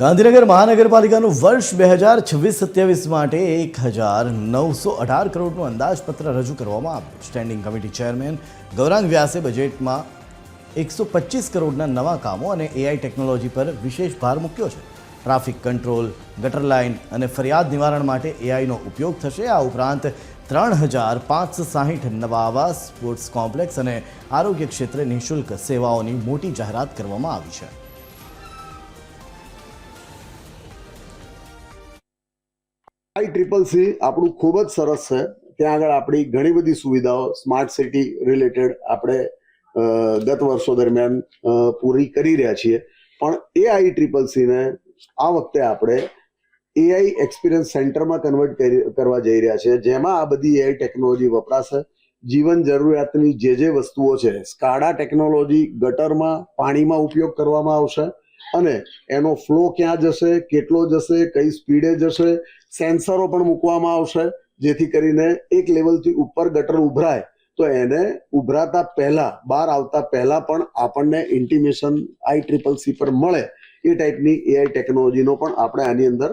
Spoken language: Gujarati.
ગાંધીનગર મહાનગરપાલિકાનું વર્ષ 2026-27 માટે 1918 કરોડનું અંદાજપત્ર રજૂ કરવામાં આવ્યું. સ્ટેન્ડિંગ કમિટી ચેરમેન ગૌરાંગ વ્યાસે બજેટમાં 125 કરોડના નવા કામો અને એઆઈ ટેકનોલોજી પર વિશેષ ભાર મૂક્યો છે. ટ્રાફિક કંટ્રોલ, ગટર લાઇન અને ફરિયાદ નિવારણ માટે એઆઈનો ઉપયોગ થશે. આ ઉપરાંત 3560 નવા આવાસ, સ્પોર્ટ્સ કોમ્પ્લેક્સ અને આરોગ્ય ક્ષેત્રે નિઃશુલ્ક સેવાઓની મોટી જાહેરાત કરવામાં આવી છે. ICCC આપણું ખૂબ જ સરસ છે. ત્યાં આગળ આપણી ઘણી બધી સુવિધાઓ સ્માર્ટ સિટી રિલેટેડ આપણે ગત વર્ષો દરમિયાન પૂરી કરી રહ્યા છીએ. પણ એ ICCC ને આ વખતે આપણે AI એક્સપિરિયન્સ સેન્ટરમાં કન્વર્ટ કરવા જઈ રહ્યા છે, જેમાં આ બધી AI ટેકનોલોજી વપરાશે. જીવન જરૂરિયાતની જે વસ્તુઓ છે, સ્કાડા ટેકનોલોજી ગટરમાં પાણીમાં ઉપયોગ કરવામાં આવશે અને એનો ફ્લો ક્યાં જશે, કેટલો જશે, કઈ સ્પીડે જશે, સેન્સરો પણ મૂકવામાં આવશે, જેથી કરીને એક લેવલથી ઉપર ગટર ઉભરાય તો એને ઉભરાતા પહેલા, બહાર આવતા પહેલા પણ આપણને ઇન્ટિમેશન ICCC પર મળે. એ ટાઈપની AI ટેકનોલોજીનો પણ આપણે આની અંદર